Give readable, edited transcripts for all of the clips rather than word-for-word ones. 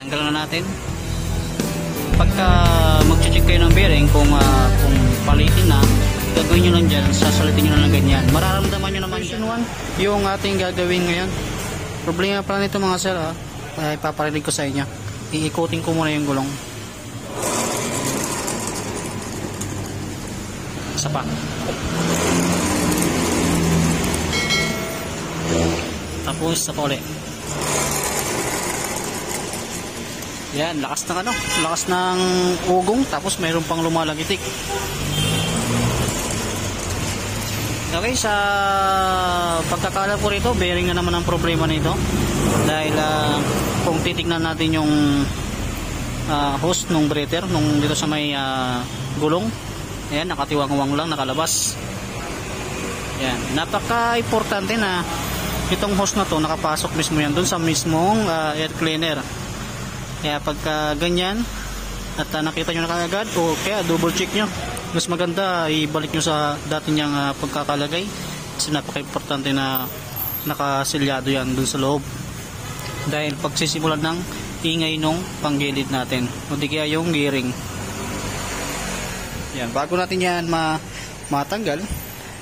Tanggalan na natin. Pagka mag-check kayo ng bearing kung palitin na, gagawin nyo lang dyan, sasalitin nyo lang ganyan. Mararamdaman nyo naman yung ating gagawin ngayon. Problema pala nito mga sir, ay paparinig ko sa inyo. Iikutin ko muna yung gulong. Isa pa. Tapos sa ulit. Yan, lakas ng ugong, tapos mayroon pang lumalagitik. Okay, sa pagkakala ko rito, bearing na naman ang problema nito. Dahil kung titignan natin yung hose ng breather nung dito sa may gulong, ayan, nakatiwang-wang lang, nakalabas. Yan, napaka-importante na itong hose na to nakapasok mismo yan dun sa mismong air cleaner. Kaya pagka ganyan at nakita nyo na kagad, o kaya double check nyo, mas maganda ibalik nyo sa dati nyang pagkakalagay, kasi napaka-importante na nakasilyado yan dun sa loob, dahil pagsisimulan ng ingay nung panggilid natin, o di kaya yung gearing. Yan, bago natin yan matanggal,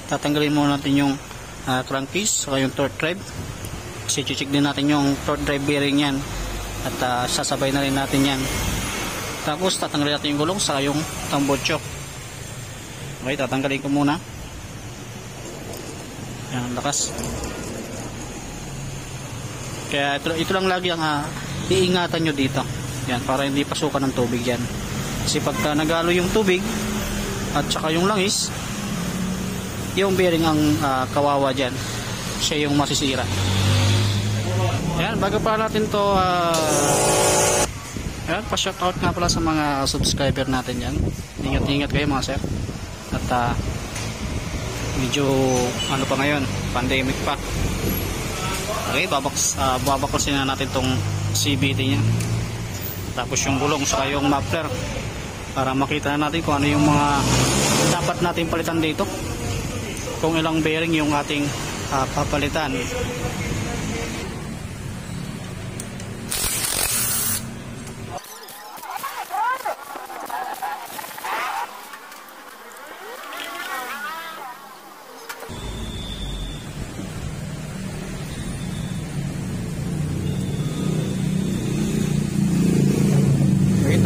tatanggalin muna natin yung crankcase saka yung torque drive, kasi check din natin yung torque drive bearing yan, at sasabay na rin natin yan. Tapos tatanggalin natin yung gulong sa yung tambor choke. Okay, tatanggalin ko muna. Yan, lakas. Kaya ito lang lagi ang iingatan nyo dito. Yan, para hindi pasukan ng tubig yan. Kasi pagka nagalo yung tubig at saka yung langis, yung bearing ang kawawa dyan. Siya yung masisira. Ayan, bago pa natin to ayan, pa-shoutout nga pala sa mga subscriber natin yan. Ingat-ingat kayo mga sir. At medyo ano pa ngayon, pandemic pa. Okay, babaklasin na natin tong CVT nya. Tapos yung gulong sa yung muffler, para makita na natin kung ano yung mga dapat natin palitan dito. Kung ilang bearing yung ating papalitan.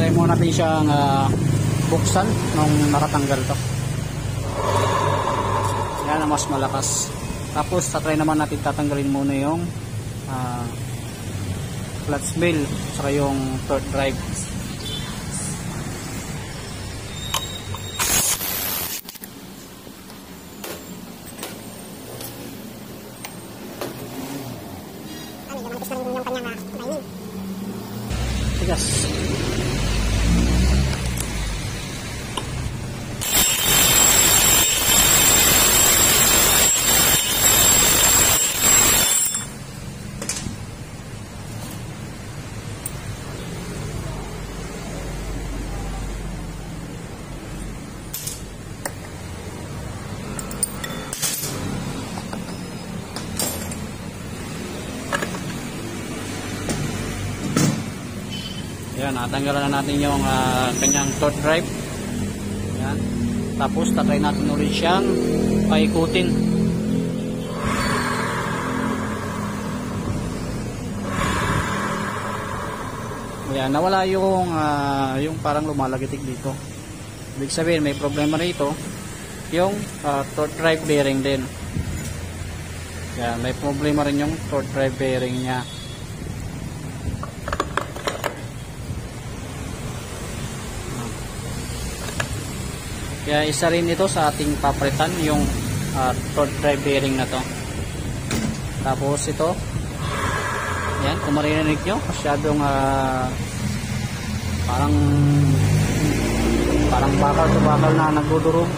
Try muna natin siyang buksan nung nakatanggal to. Yan ang mas malakas. Tapos tatry naman natin tatanggalin muna yung clutch bell saka yung torque drive. Tigas. Yan, natanggalan na natin yung kanyang torque drive. Yan. Tapos tatry natin ulit siyang paikutin. Yan, nawala yung parang lumalagitik dito. Ibig sabihin may problema rito yung torque drive bearing din. Yan, may problema rin yung torque drive bearing nya. Kaya isa rin ito sa ating papalitan, yung torque drive bearing na to. Tapos ito, yan, kung marinig nyo, masyadong parang bakal to bakal na nagdudurog,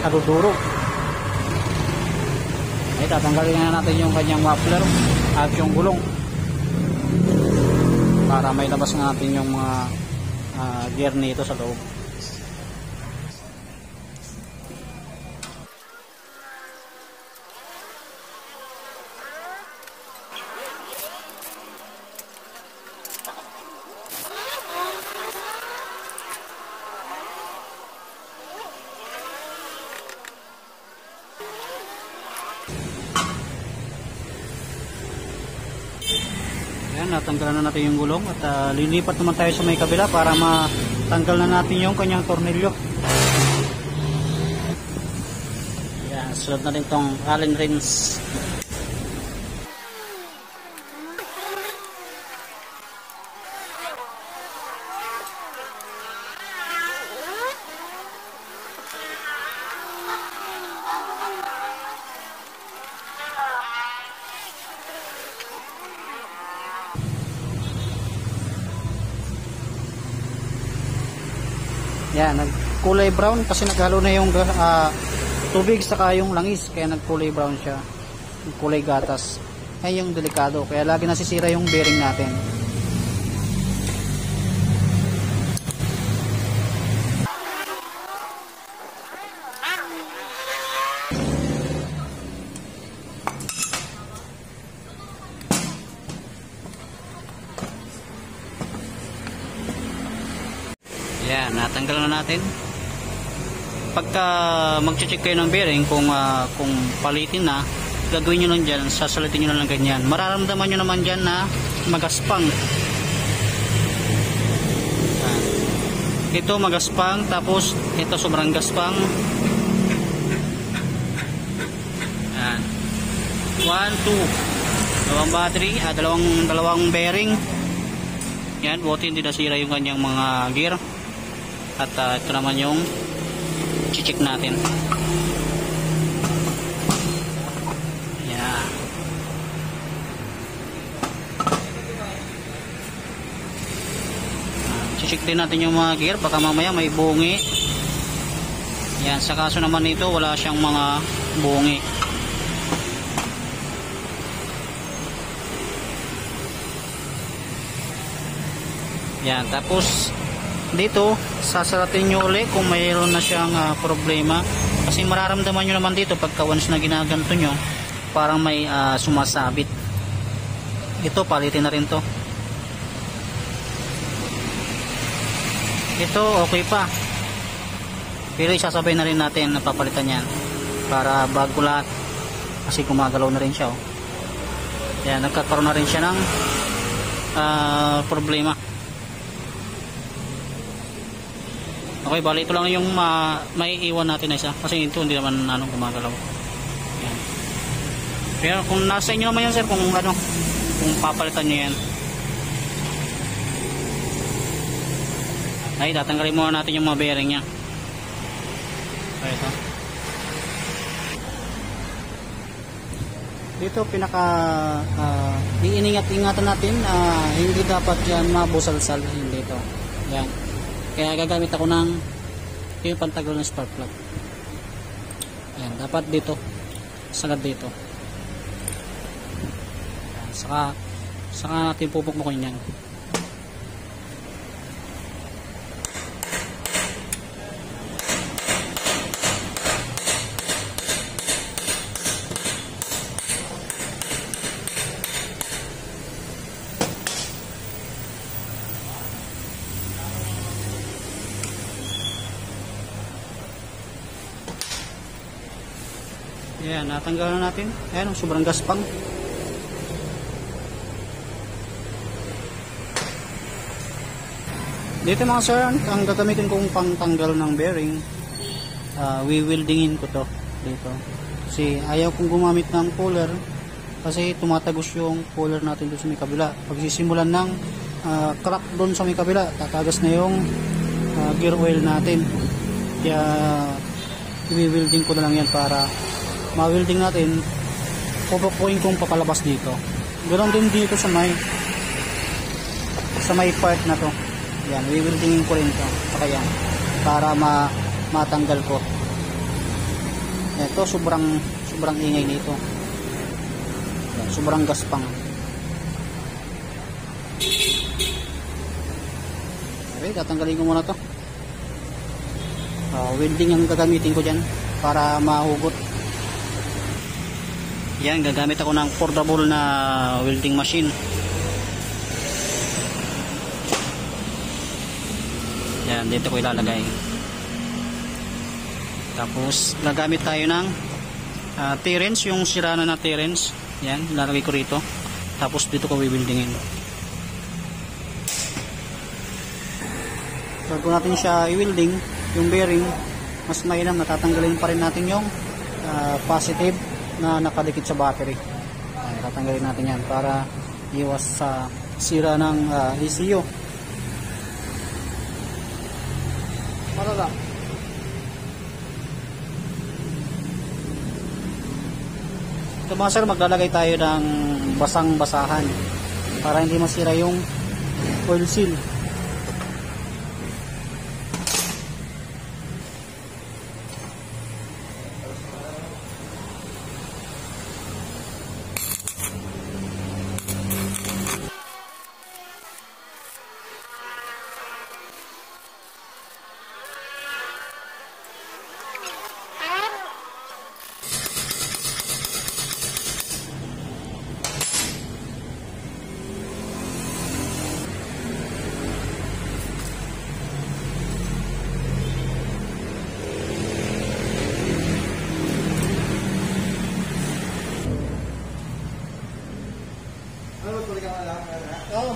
nadudurog. Ay, tatanggalin na natin yung kanyang muffler at yung gulong para may labas natin yung mga gear nito sa loob. Yan, natanggalan na natin yung gulong at lilipat naman tayo sa may kabila para matanggal na natin yung kanyang tornilyo. Yan, sunod na rin tong Allen wrench. Yan, nagkulay brown kasi naghalo na yung tubig saka yung langis, kaya nagkulay brown siya. Kulay gatas. Ay yung delikado, kaya lagi nasisira yung bearing natin. Yan, natanggal na natin. Pagka mag-check kayo ng bearing kung palitin na, gagawin nyo lang dyan, sasalitin nyo lang ganyan. Mararamdaman nyo naman dyan na magaspang. Yan. Ito magaspang, tapos ito sobrang gaspang. Yan. 1, 2. Dalawang battery, dalawang bearing. Yan, buti hindi nasira yung kanyang mga gear. At ito naman yung check natin. Yeah. Check din natin yung mga gear, baka mamaya may bungi. Yan, sa kaso naman nito wala siyang mga bungi. Yan, tapos dito sasaratin nyo ulit kung mayroon na siyang problema, kasi mararamdaman nyo naman dito pagka once na ginaganto nyo parang may sumasabit. Ito palitin na rin to. Ito okay pa, pero isasabay na rin natin na papalitan yan para bago lahat, kasi gumagalaw na rin siya. Yan, nagkakaroon na rin siya ng problema. Okay, bali ito lang yung may iwan natin na isa, kasi ito hindi naman gumagalaw. Yan. Pero kung nasa inyo naman yan sir, kung papalitan nyo yan. Ay, tatanggalin muna natin yung mga bearing nya. Okay, ito. Dito pinaka iingat-ingatan natin, hindi dapat yan mabusalsal, hindi ito. Yan. Kaya gagamit ako ng yung pantagol ng spark plug. Ayan, dapat dito, sagad dito. Ayan, saka natin pupukmukin yan. Ayan, natanggal na natin. Ayan, sobrang gaspang. Dito mga sir, ang gagamitin kong pangtanggal ng bearing, wiwildingin ko to dito. Kasi ayaw kong gumamit ng puller, kasi tumatagos yung puller natin doon sa may kabila. Pag sisimulan ng crack doon sa may kabila, tatagas na yung gear oil natin. Kaya i-wielding ko na lang yan para ma-welding natin. Pupukuin kong papalabas dito. Ganoon din dito sa may part na to. Yan, i-weldingin ko rin to. Saka yan, para matanggal ko. Ito sobrang ingay nito. Yan, sobrang gaspang. Okay, tatanggalin ko muna to. Welding ang gagamitin ko dyan para mahugot. Yan, gagamit ako ng portable na welding machine. Yan, dito ko ilalagay. Tapos gagamit tayo ng T-wrench, yung sira na T-wrench. Yan, ilalagay ko rito. Tapos dito ko wiwildingin. bago natin siya i-welding yung bearing, mas mainam na tatanggalin pa rin natin yung positive na nakadikit sa battery. Tatanggalin natin yan para iwas sa sira ng ECU. Marala. Ito mga sir, maglalagay tayo ng basang-basahan para hindi masira yung oil seal. Oh.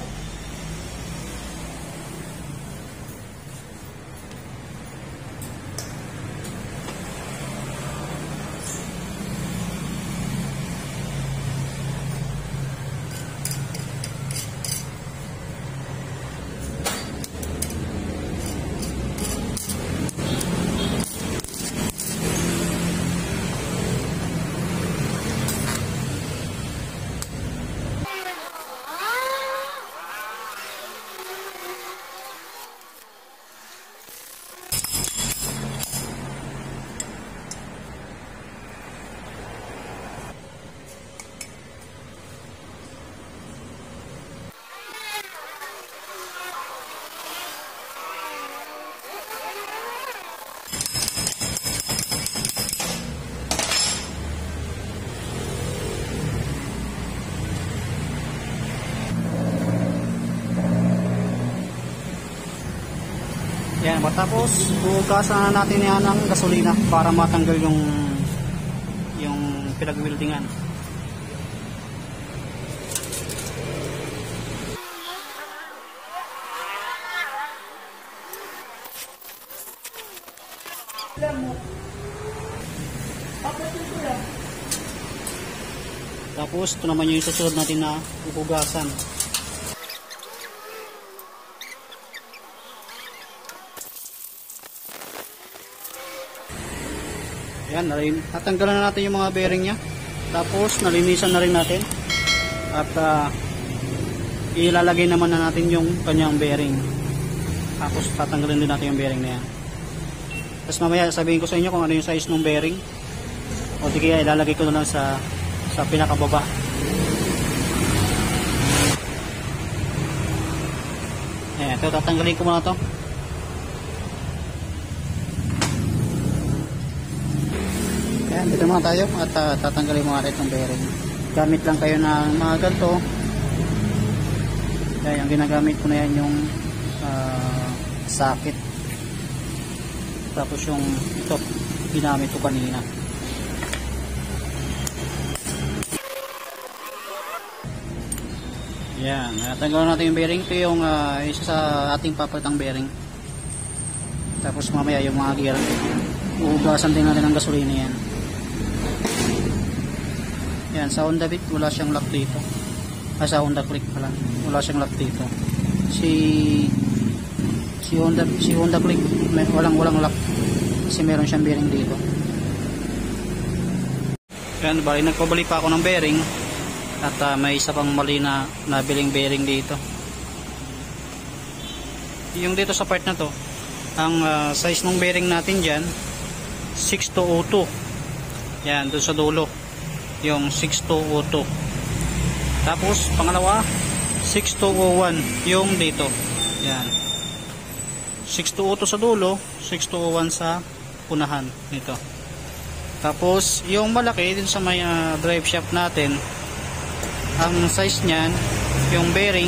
Yan, matapos bukasan na natin yan ng gasolina para matanggal yung pinag-weldingan. Tapos ito naman yung susunod natin na upugasan. Yan, natanggalan na natin yung mga bearing nya. Tapos nalinisan na rin natin. At ilalagay naman na natin yung kanyang bearing. Tapos tatanggalin din natin yung bearing na yan. Tapos mamaya sabihin ko sa inyo kung ano yung size ng bearing. O di kaya ilalagay ko na lang sa pinakababa. Ayan, ito tatanggalin ko muna to. Ayan, dito muna tayo at tatanggalin mo natin itong bearing. Gamit lang kayo ng mga ganito. Ayan, yung ginagamit ko na yan yung socket. Tapos yung ito, ginamit ko kanina. Ayan, tanggalin natin yung bearing. Ito yung isa sa ating papalitang bearing. Tapos mamaya yung mga gear, uugasan din natin ng gasolina yan. Yan, sa Honda Beat wala siyang lock dito. Sa Honda Click pala, wala siyang lock dito. Si Honda Click walang lock kasi meron siyang bearing dito. Yan, bali nagpabalik pa ako ng bearing at may isa pang mali na nabiling bearing dito. Yung dito sa part na to, ang size ng bearing natin dyan 6202. Yan, doon sa dulo yung 6202. Tapos pangalawa 6201 yung dito. Yan, 6202 sa dulo, 6201 sa unahan nito. Tapos yung malaki din sa may drive shaft natin, ang size niyan yung bearing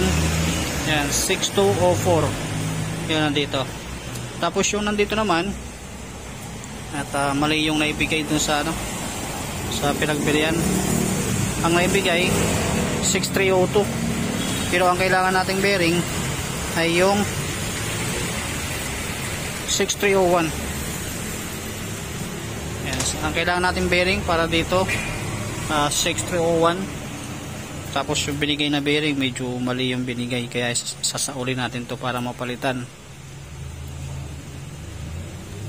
yan 6204 yan nandito. Tapos yung nandito naman at mali yung naibigay dun sa sa pinagbilian. Ang naibigay 6302, pero ang kailangan nating bearing ay yung 6301. Yes, ang kailangan natin bearing para dito 6301. Tapos yung binigay na bearing medyo mali yung binigay, kaya sasaulin natin to para mapalitan.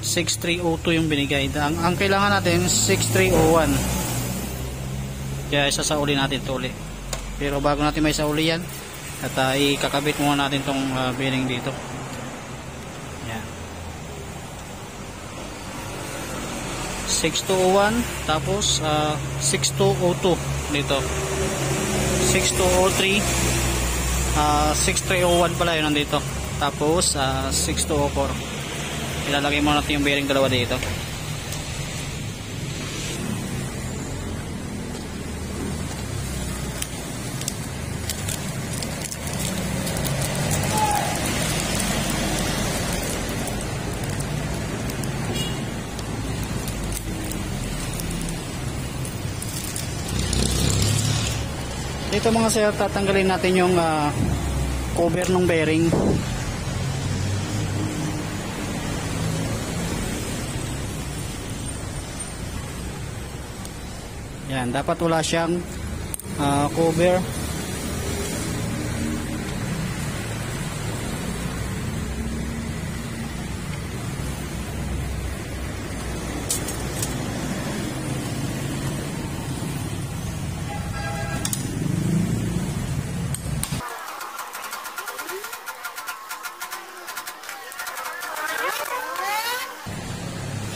6302 yung binigay. Ang kailangan natin 6301. Kaya sasaulin natin to ulit. Pero bago natin may sauli yan, at ikakabit muna natin tong bearing dito. Yan. 6201 tapos 6202 dito. 6203 6301 pala yun nandito. Tapos 6204. Ilalagay muna natin yung bearing dalawa dito. Dito mga sir, tatanggalin natin yung cover ng bearing. Yan, dapat wala siyang cover.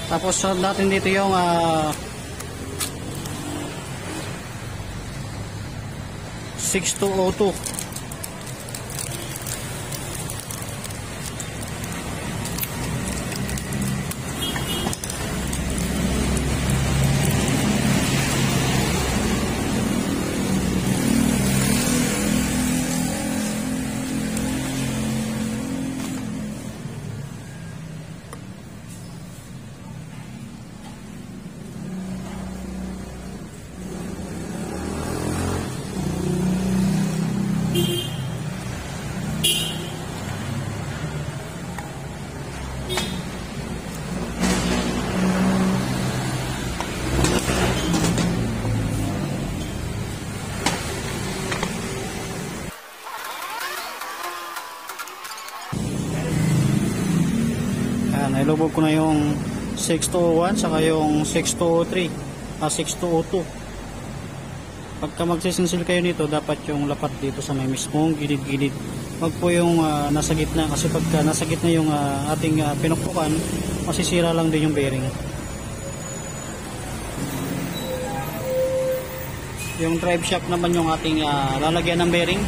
Tapos sunod natin dito yung 6202. Nailubog ko na yung 6201 saka yung 6203 6202. Pagka magsisinsil kayo nito, dapat yung lapat dito sa may mismong gilid-gilid, wag po yung nasa gitna, kasi pagka nasa gitna yung ating pinukpukan, masisira lang din yung bearing. Yung drive shaft naman yung ating lalagyan ng bearing.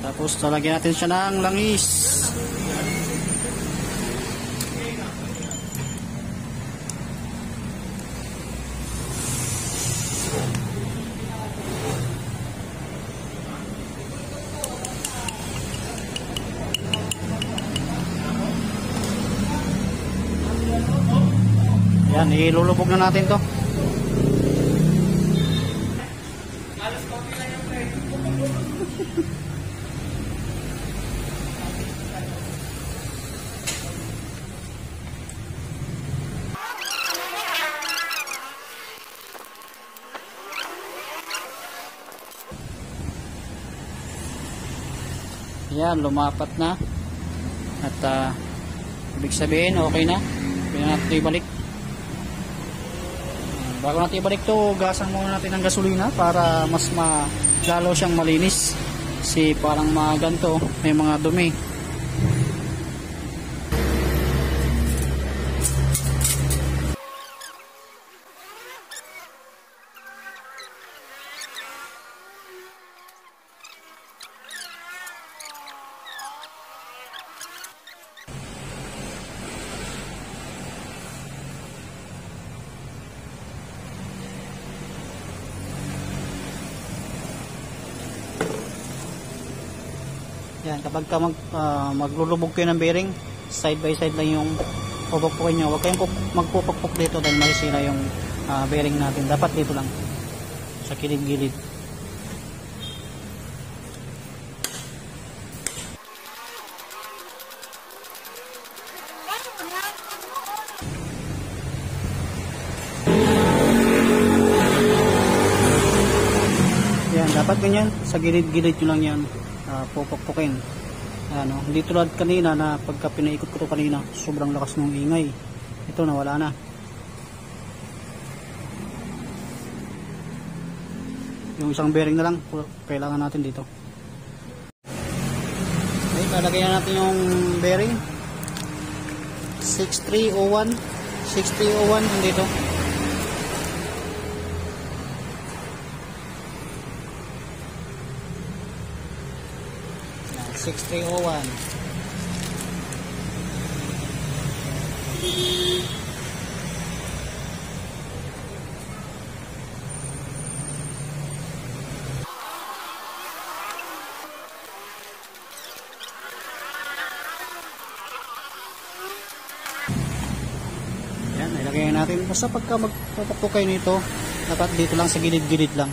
Tapos talagyan natin siya ng langis. Yan, ilulubog na natin to. Yan, lumapat na. At ibig sabihin, okay na. Pwede natin ibalik. Bago natin ibalik to, gasan muna natin ng gasolina para mas lalo siyang malinis. Kasi parang mga ganito, may mga dumi. Yan, kapag ka maglulubog kayo ng bearing, side by side lang yung pupukpukin nyo. Huwag kayong magpupukpuk dito dahil masisira yung bearing natin. Dapat dito lang sa kilid-gilid. Yan, dapat ganyan sa gilid-gilid nyo lang yan pupukpukin. Ano, hindi tulad kanina na pagka pinaikot ko to kanina, sobrang lakas ng ingay. Ito nawala na. Yung isang bearing na lang kailangan natin dito. Okay, lalagay na natin yung bearing 6301 dito. 6301. Yan, ilagay natin. Basta pagka magpupukpok kayo nito, dapat dito lang sa gilid-gilid lang.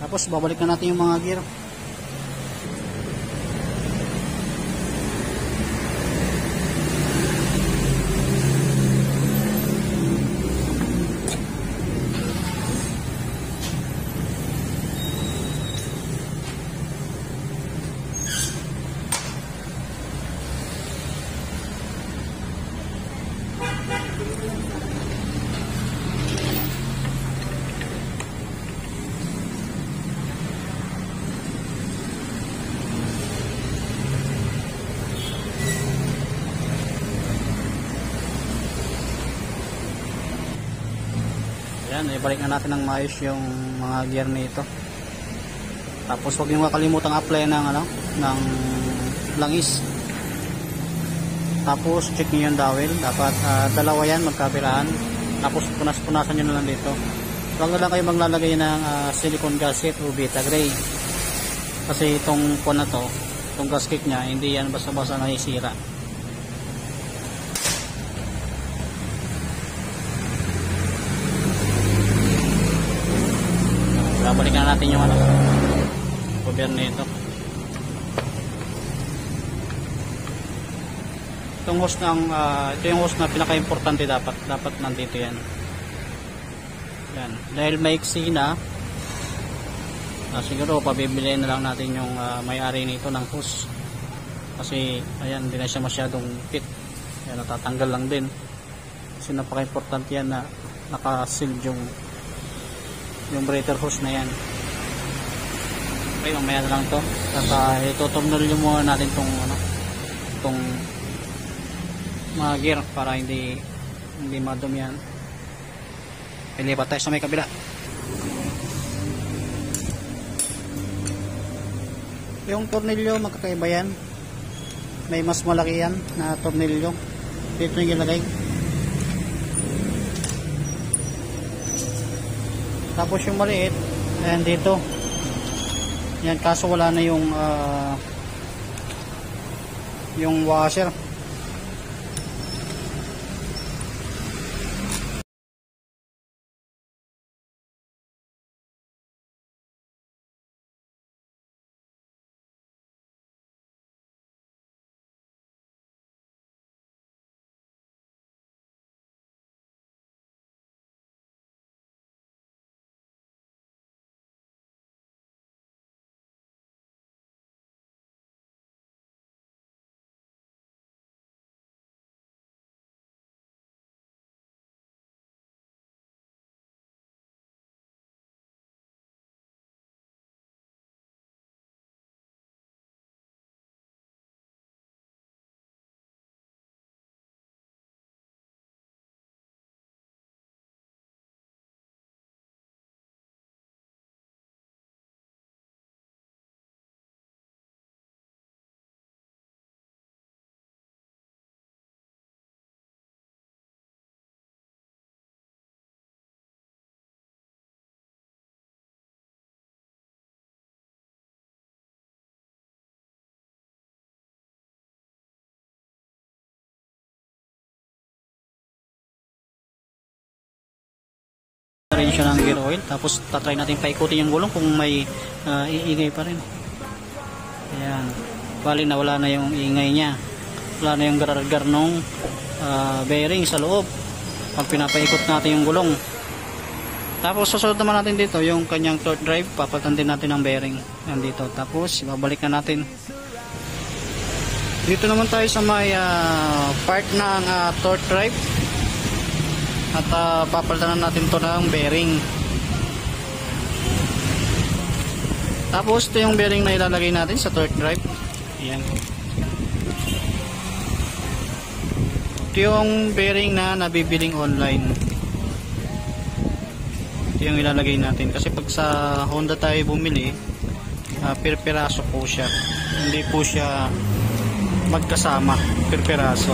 Tapos babalik na natin yung mga gear. Yan, ibalik na natin ng maayos yung mga gear nito. Tapos huwag niyo kakalimutang apply ng ng langis. Tapos check niyo yung dowel, dapat dalawa yan magkabilaan. Tapos punas-punasan niyo na lang dito. Huwag na lang kayo maglalagay ng silicone gasket o Vita Gray. Kasi itong pon na to, itong gasket niya, hindi yan basta-basta nasisira. Balikan na natin yung cover nito. Itong hose ng ito yung hose na pinaka-importante dapat nandito yan. Yan, dahil maiksi na siguro pabibiliin na lang natin yung may-ari nito ng hose. Kasi ayan, hindi na siya masyadong fit. Yan, natatanggal lang din. Kasi napaka-importante yan na naka-sealed yung breather hose na yan. Okay, mamaya na lang to. Saka itutunnel muna natin itong mga gear para hindi madumi yan. Ilipat tayo sa may kabila. Yung tornilyo magkakaiba yan. May mas malaki yan na tornilyo. Dito yung ilagay. Tapos yung maliit, ayan dito. Yan, kaso wala na yung washer. natin siya ng gear oil. Tapos tatry natin paikutin yung gulong kung may iingay pa rin. Ayan. Bali na wala na yung ingay niya. Wala na yung gargar nung bearing sa loob pag pinapaikot natin yung gulong. Tapos susunod naman natin dito yung kanyang torque drive. Papalitan din natin ang bearing. Yan dito. Tapos ibabalik na natin. Dito naman tayo sa may part ng torque drive. At papalitan natin to ng bearing. Tapos ito yung bearing na ilalagay natin sa torque drive. Ayan. Ito yung bearing na nabibiling online. Ito yung ilalagay natin. Kasi pag sa Honda tayo bumili, per piraso po siya. Hindi po siya magkasama, per piraso.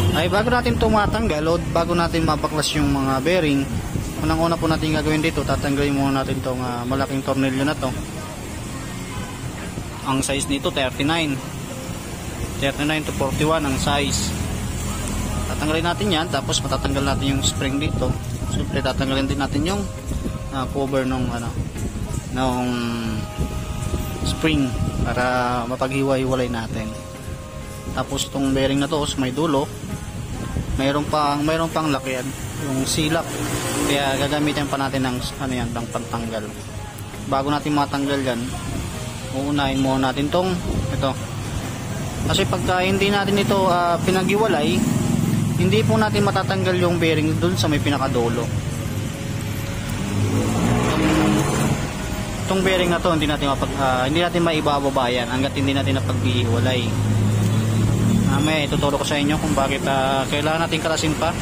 Ay bago natin tumatanggal o bago natin mapaklas yung mga bearing, unang-una po natin gagawin dito, tatanggalin muna natin itong malaking tornilyo na to. Ang size nito 39 to 41 ang size. Tatanggalin natin yan, tapos matatanggal natin yung spring dito. Siyempre tatanggalin din natin yung cover nung spring para mapaghiwa-hiwalay natin. Tapos itong bearing na to may dulo, mayroon pang lakyan, yung silak. Kaya gagamitin pa natin ng ng pantanggal. Bago natin matanggal yan, uunahin muna natin ito. Kasi pagka hindi natin ito pinaghiwalay, hindi po natin matatanggal yung bearing dun sa may pinakadulo. Itong bearing na to hindi natin maibababa yan hangga't hindi natin napaghiwalay. May ituturo ko sa inyo kung bakit kailangan natin kalasin pa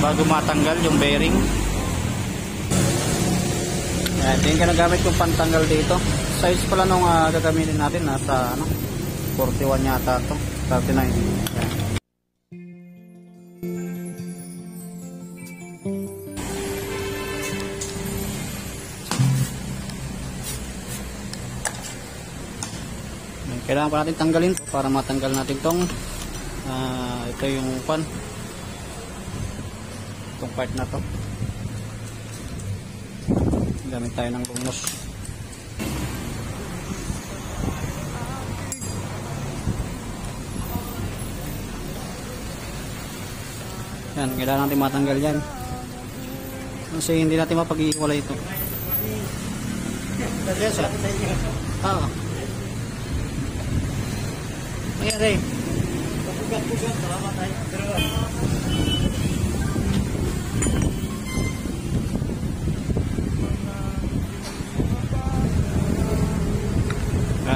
bago matanggal yung bearing. Yan, ito yung ginagamit kong pantanggal dito. Size pala nung gagamitin natin nasa 41 yata to, 39. Yan. Kailangan pa natin tanggalin to para matanggal natin ito yung itong part na to. Gamit tayo ng gumos. Yan, kailangan natin matanggal yan kasi hindi natin mapag-iwalay ito. Yes, sir. Nangyari. Pugat-pugat, salamat tayo.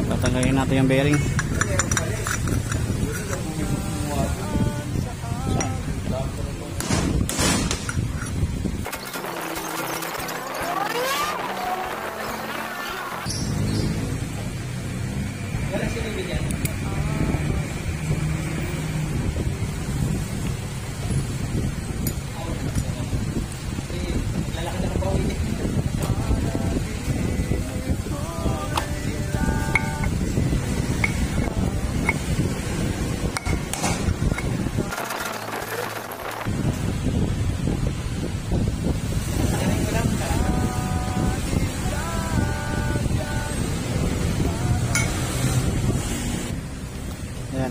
Tatanggalin natin yung bearing.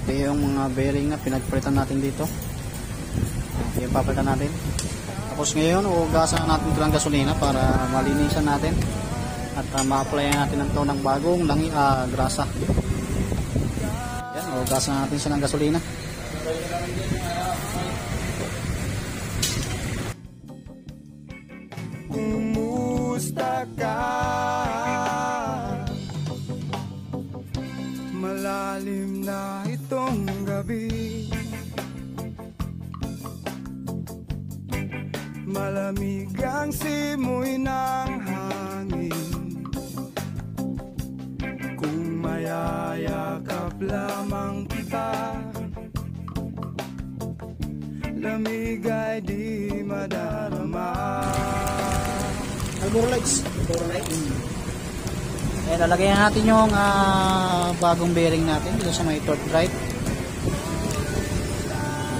Ito yung mga bearing na pinagpalitan natin dito. Ito yung papalitan natin. Tapos ngayon, ugasan natin ito ng gasolina para malinisan natin at ma-applyan natin ng bagong grasa. Yan, ugasan natin siya ng gasolina. Kumusta ka? Malalim na itong gabi, malamig ang simoy ng hangin. Kung mayayakap lamang kita, lamig ay di madarama. Lights. Lalagyan natin yung bagong bearing natin dito sa may torque drive.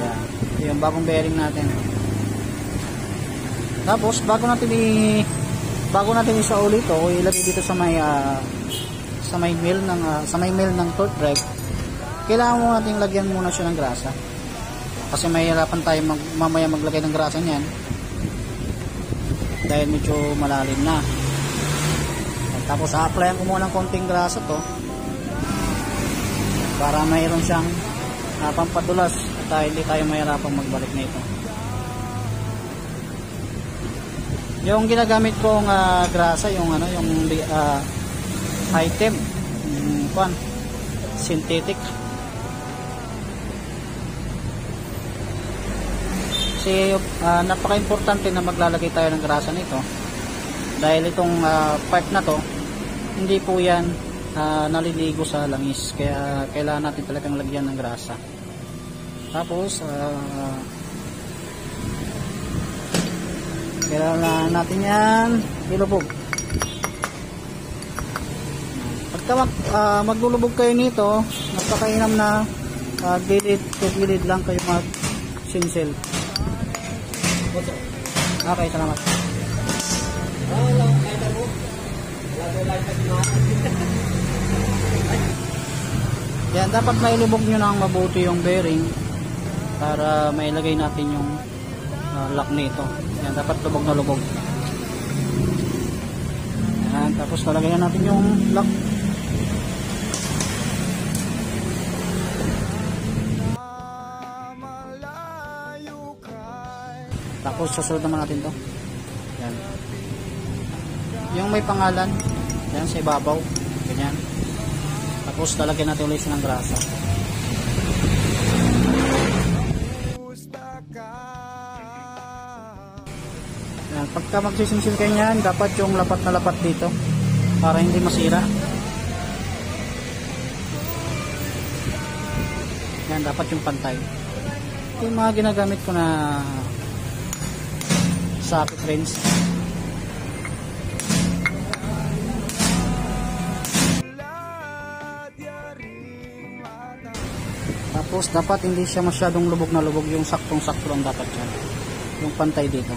Yan. Ito yung bagong bearing natin. Tapos bago natin isauli ito, ilagay dito sa may mill ng torque drive, kailangan mo nating lagyan muna siya ng grasa. Kasi mahirapan tayo mamaya maglagay ng grasa niyan dahil medyo malalim na. Tapos a-applyan ko muna ng konting grasa to para mayroon siyang pampadulas at hindi tayo mahirapang magbalik na ito. Yung ginagamit kong grasa, yung item, synthetic. Kasi napaka-importante na maglalagay tayo ng grasa nito dahil itong part na to hindi po yan naliligo sa langis, kaya kailangan natin talagang lagyan ng grasa. Tapos kailangan natin yan ilubog. Pagka maglulubog kayo nito, napakainam na gilid lang kayo mag-sinsel. Okay, salamat. Yan, dapat mailubog nyo ng mabuti yung bearing para mailagay natin yung lock nito. Yan, dapat lubog na lubog. Yan, tapos talagayan natin yung lock. Tapos susunod naman natin to. Yan. Yung may pangalan, yan sa ibabaw, ganyan. Tapos lalagyan natin ulit ng grasa. Yan. Pagka magsisinsil kayo yan, dapat yung lapat na lapat dito para hindi masira. Yan, dapat yung pantay. Ito yung mga ginagamit ko na socket wrench. Tapos dapat hindi siya masyadong lubog na lubog, yung saktong-sakto lang dapat siya. Yung pantay dito.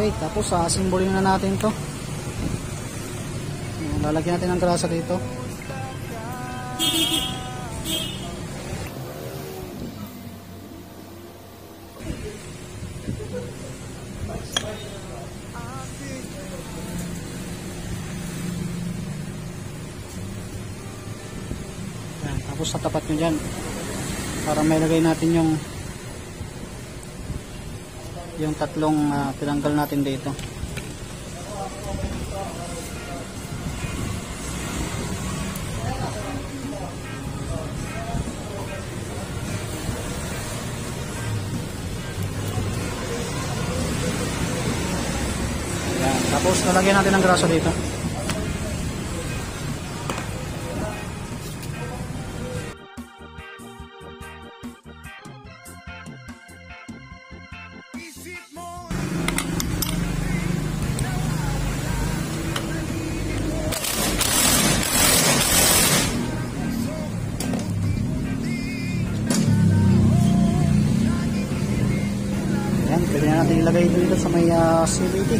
Okay, tapos asimbolin na natin to. Lalagyan natin ng grasa dito. Yan, tapos sa tapat nyo dyan para may lagay natin yung tatlong tinanggal natin dito. Yan, tapos nalagyan natin ng grasa dito. Yan, pwede na natin ilagay dito sa may CVT.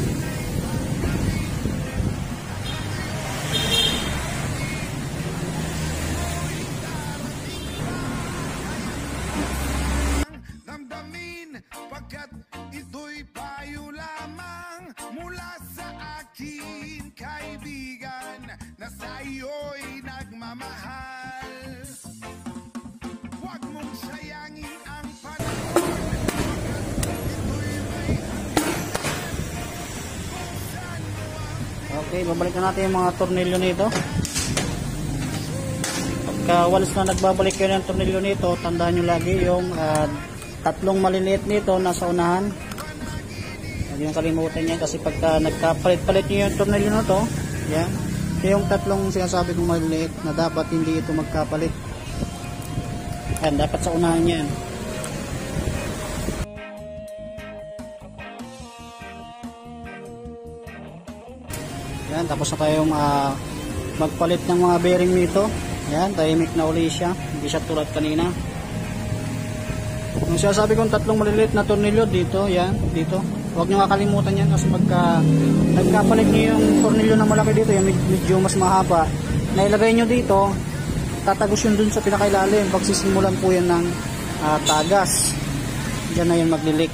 Damdamin pagkat ito'y payo lamang mula sa akin kaibigan na sa iyo'y nagmamahal. Huwag mong sayangin ang panahon. Okay, babalik na natin yung mga tornilyo nito. Pagka walis na nagbabalik kayo ng tornilyo nito, tandaan nyo lagi yung tatlong maliliit nito nasa unahan. Huwag yung kalimutan yan kasi pagka nagkapalit-palit nyo yung tornilyo na to, yan, yung tatlong sinasabi kong maliliit na dapat hindi ito magkapalit. Yan, dapat sa unahan yan. Yan, tapos na tayong magpalit ng mga bearing nito. Yan, tahimik na uli siya. Hindi siya tulad kanina. Yung sinasabi kong tatlong maliliit na tornilyo dito, yan, dito. Huwag nyo kakalimutan yan kasi nagkapalit nyo yung tornilyo na malaki dito, yung medyo mas mahaba. Nailagay nyo dito, tatagos yun dun sa pinakailalim. Pagsisimulan po yan ng tagas. Diyan na yun maglilik.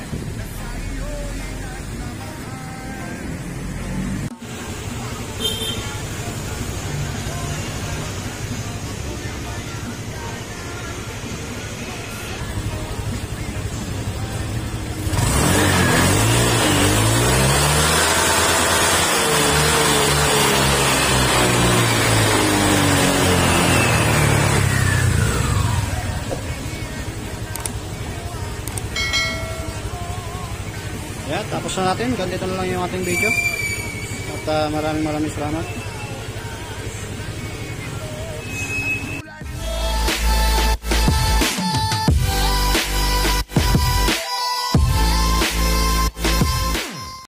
Yan, tapos na natin. Ganito na lang yung ating video. At maraming salamat.